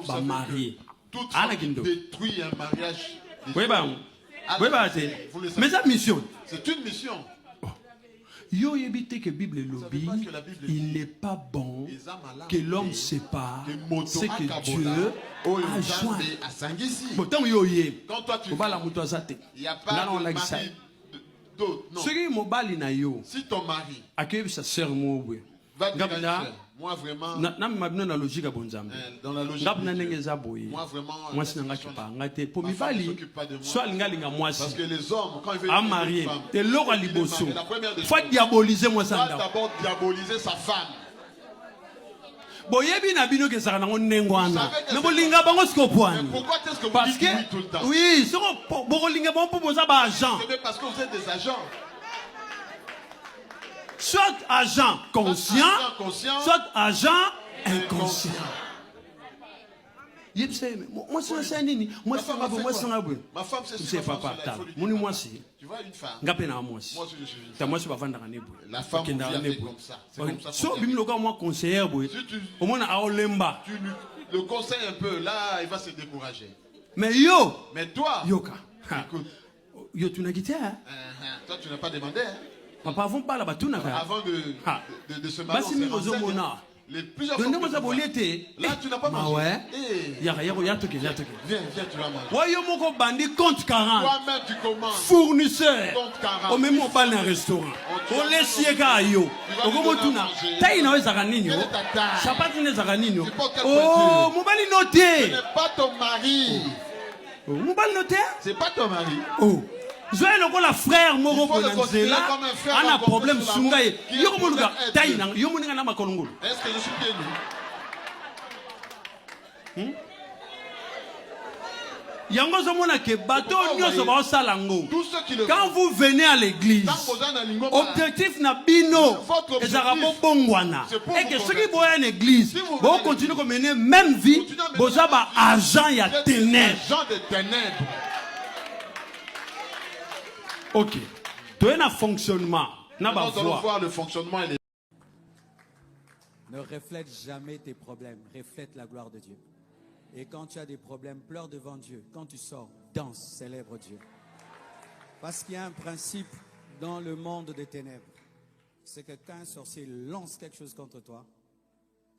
Ba marié. Toute femme qui détruit un mariage. Oui, bah. Oui, bah, mais ça mission. C'est une mission. Yo éviter que Bible lobby, il n'est pas bon que l'homme sépare ce que Dieu a joint. Quand toi tu il n'y a pas de mari d'autre. Non. Si ton mari accueille sa sœur, va dire moi vraiment dans la logique à bon zambe. Dans la logique. Moi vraiment moi c'est n'anga qui pas ngate pour mi bali soit linga moi parce que les hommes quand ils veulent à marier te l'or à liboso faut diaboliser moi ça d'abord diaboliser sa femme. Boyebi na bino ke saka na ngwana na bolinga bango skopwana parce que oui c'est bolinga bango pour poser ba agent c'est parce que vous êtes des agents. Soit agent conscient, soit agent inconscient. Moi, c'est un nini. Moi, c'est un peu. Ma femme, c'est papa. Moi, c'est. Tu vois une femme. Moi, c'est. Moi, c'est pas vendre un éboule. La femme, c'est comme ça. C'est comme ça. Si tu as moi conseiller, au moins, à Olemba. Tu le conseilles un peu, là, il va se décourager. Mais toi, Yoka. Yo, tu n'as quitté, hein? Toi, tu n'as pas demandé, hein? Papa, avant pas là-bas, tout n'a pas. Avant de se marier, les plusieurs fois. Là, tu n'as pas mangé. Ouais. Viens, tu vas manger. Ouais, yo moko bandi compte 40. Toi-même, tu commandes. Fournisseur. Compte 40. Au même moment, un restaurant. On laisse yeka yo. Okomotuna. Taille na ezaka nini yo. Chapati na ezaka nini yo. Oh, mobali noté. Ce n'est pas ton mari. Oh, mobali noté? C'est pas ton mari. Oh. Zoé le la frère moko bonanzela a un problème sungaye yo ko luka taina yo moninga na makolongolo. Est-ce que je suis bien nu? Yango zomona ke bato nyoso ba osalango. Tous ceux qui le quand vous venez à l'église objectif na bino ezaka bongwana et que ceux qui boya en église bo continuer comme mener même vie boza ba agent ya ténèbres. Agent de ténèbres. Ok. Tu as un fonctionnement. Nous allons voir le fonctionnement. Ne reflète jamais tes problèmes. Reflète la gloire de Dieu. Et quand tu as des problèmes, pleure devant Dieu. Quand tu sors, danse, célèbre Dieu. Parce qu'il y a un principe dans le monde des ténèbres. C'est que quand un sorcier lance quelque chose contre toi,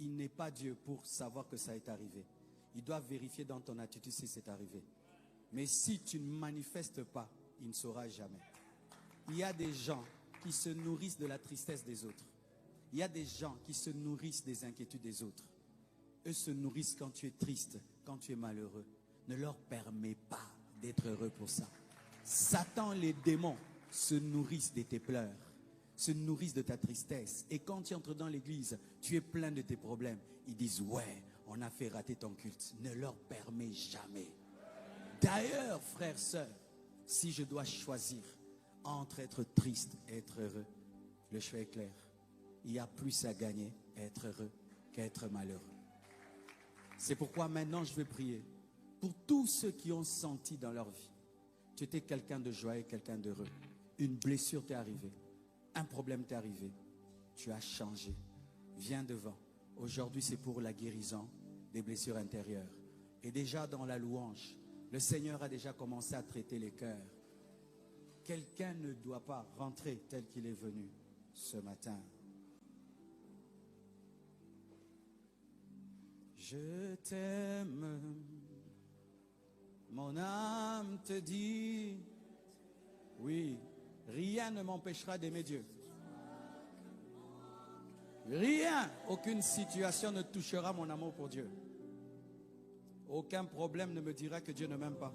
il n'est pas Dieu pour savoir que ça est arrivé. Il doit vérifier dans ton attitude si c'est arrivé. Mais si tu ne manifestes pas, il ne saura jamais. Il y a des gens qui se nourrissent de la tristesse des autres. Il y a des gens qui se nourrissent des inquiétudes des autres. Eux se nourrissent quand tu es triste, quand tu es malheureux. Ne leur permets pas d'être heureux pour ça. Satan, les démons, se nourrissent de tes pleurs, se nourrissent de ta tristesse. Et quand tu entres dans l'église, tu es plein de tes problèmes. Ils disent, ouais, on a fait rater ton culte. Ne leur permets jamais. D'ailleurs, frères, sœurs, si je dois choisir entre être triste et être heureux, le choix est clair. Il y a plus à gagner à être heureux qu'à être malheureux. C'est pourquoi maintenant je vais prier pour tous ceux qui ont senti dans leur vie. Tu étais quelqu'un de joyeux, quelqu'un d'heureux. Une blessure t'est arrivée. Un problème t'est arrivé. Tu as changé. Viens devant. Aujourd'hui, c'est pour la guérison des blessures intérieures. Et déjà dans la louange, le Seigneur a déjà commencé à traiter les cœurs. Quelqu'un ne doit pas rentrer tel qu'il est venu ce matin. Je t'aime, mon âme te dit, oui, rien ne m'empêchera d'aimer Dieu. Rien, aucune situation ne touchera mon amour pour Dieu. Aucun problème ne me dira que Dieu ne m'aime pas.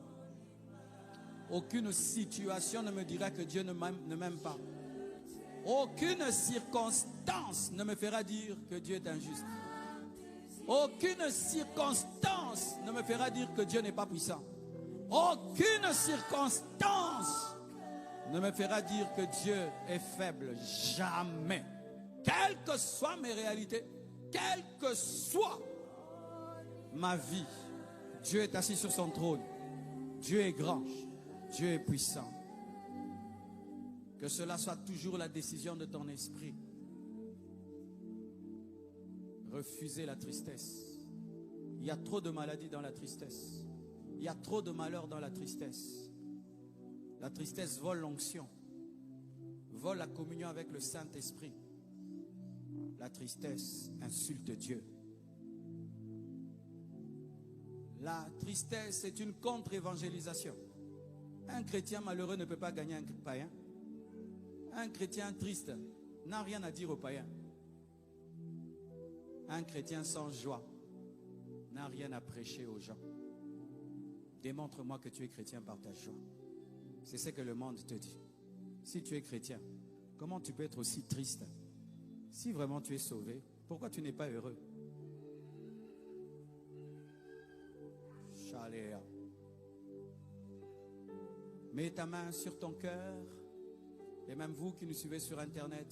Aucune situation ne me dira que Dieu ne m'aime pas. Aucune circonstance ne me fera dire que Dieu est injuste. Aucune circonstance ne me fera dire que Dieu n'est pas puissant. Aucune circonstance ne me fera dire que Dieu est faible. Jamais. Quelles que soient mes réalités, quelle que soit ma vie, Dieu est assis sur son trône. Dieu est grand. Dieu est puissant. Que cela soit toujours la décision de ton esprit. Refuser la tristesse. Il y a trop de maladies dans la tristesse. Il y a trop de malheur dans la tristesse. La tristesse vole l'onction, vole la communion avec le Saint-Esprit. La tristesse insulte Dieu. La tristesse est une contre-évangélisation. Un chrétien malheureux ne peut pas gagner un païen. Un chrétien triste n'a rien à dire au païen. Un chrétien sans joie n'a rien à prêcher aux gens. Démontre-moi que tu es chrétien par ta joie. C'est ce que le monde te dit. Si tu es chrétien, comment tu peux être aussi triste? Si vraiment tu es sauvé, pourquoi tu n'es pas heureux? Chaléa. Mets ta main sur ton cœur. Et même vous qui nous suivez sur Internet,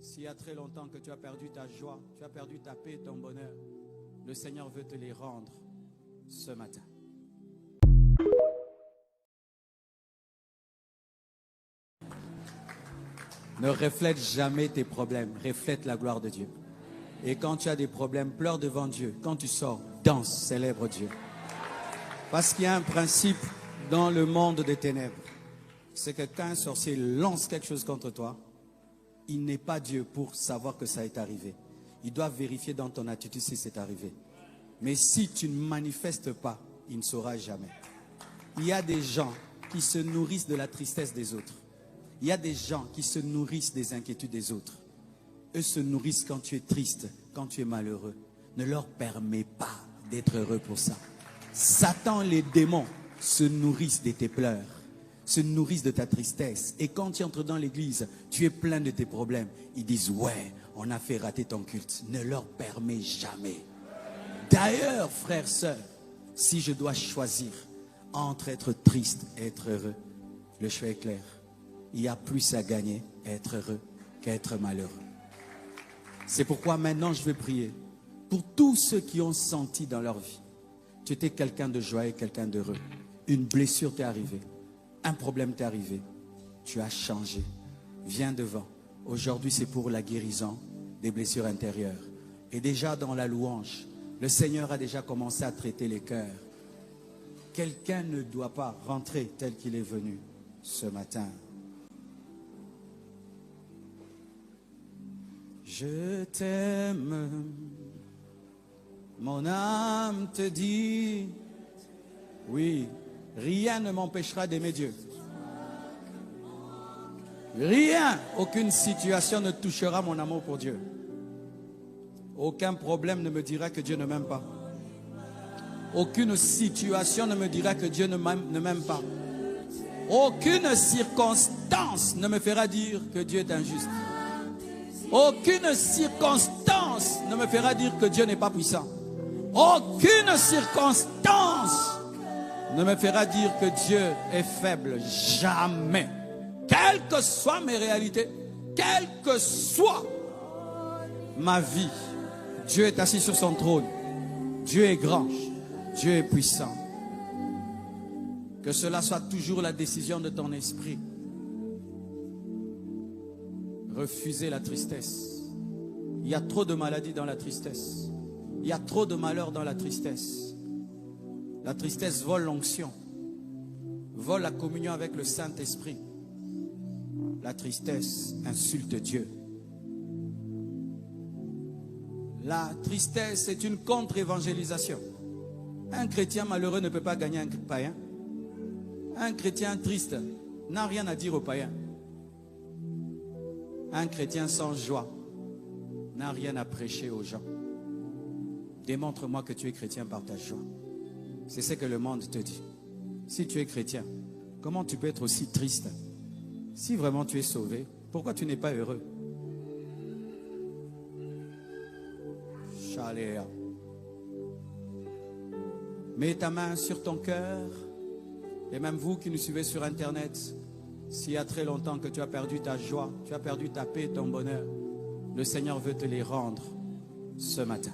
s'il y a très longtemps que tu as perdu ta joie, tu as perdu ta paix et ton bonheur, le Seigneur veut te les rendre ce matin. Ne reflète jamais tes problèmes, reflète la gloire de Dieu. Et quand tu as des problèmes, pleure devant Dieu. Quand tu sors, danse, célèbre Dieu. Parce qu'il y a un principe dans le monde des ténèbres. C'est que quand un sorcier lance quelque chose contre toi, il n'est pas Dieu pour savoir que ça est arrivé. Il doit vérifier dans ton attitude si c'est arrivé. Mais si tu ne manifestes pas, il ne saura jamais. Il y a des gens qui se nourrissent de la tristesse des autres. Il y a des gens qui se nourrissent des inquiétudes des autres. Eux se nourrissent quand tu es triste, quand tu es malheureux. Ne leur permets pas d'être heureux pour ça. Satan, les démons, se nourrissent de tes pleurs, se nourrissent de ta tristesse. Et quand tu entres dans l'église, tu es plein de tes problèmes. Ils disent, ouais, on a fait rater ton culte. Ne leur permets jamais. D'ailleurs, frères, sœurs, si je dois choisir entre être triste et être heureux, le choix est clair. Il y a plus à gagner à être heureux qu'à être malheureux. C'est pourquoi maintenant je vais prier pour tous ceux qui ont senti dans leur vie. Tu étais quelqu'un de joyeux, quelqu'un d'heureux. Une blessure t'est arrivée. Un problème t'est arrivé. Tu as changé. Viens devant. Aujourd'hui, c'est pour la guérison des blessures intérieures. Et déjà dans la louange, le Seigneur a déjà commencé à traiter les cœurs. Quelqu'un ne doit pas rentrer tel qu'il est venu ce matin. Je t'aime, mon âme te dit, oui, rien ne m'empêchera d'aimer Dieu. Rien, aucune situation ne touchera mon amour pour Dieu. Aucun problème ne me dira que Dieu ne m'aime pas. Aucune situation ne me dira que Dieu ne m'aime pas. Aucune circonstance ne me fera dire que Dieu est injuste. Aucune circonstance ne me fera dire que Dieu n'est pas puissant. Aucune circonstance ne me fera dire que Dieu est faible. Jamais. Quelles que soient mes réalités, quelle que soit ma vie, Dieu est assis sur son trône. Dieu est grand. Dieu est puissant. Que cela soit toujours la décision de ton esprit. Refusez la tristesse. Il y a trop de maladies dans la tristesse. Il y a trop de malheur dans la tristesse. La tristesse vole l'onction, vole la communion avec le Saint-Esprit. La tristesse insulte Dieu. La tristesse est une contre-évangélisation. Un chrétien malheureux ne peut pas gagner un païen. Un chrétien triste n'a rien à dire au païen. Un chrétien sans joie n'a rien à prêcher aux gens. Démontre-moi que tu es chrétien par ta joie. C'est ce que le monde te dit. Si tu es chrétien, comment tu peux être aussi triste? Si vraiment tu es sauvé, pourquoi tu n'es pas heureux? Chaléa. Mets ta main sur ton cœur. Et même vous qui nous suivez sur Internet, s'il y a très longtemps que tu as perdu ta joie, tu as perdu ta paix et ton bonheur, le Seigneur veut te les rendre ce matin.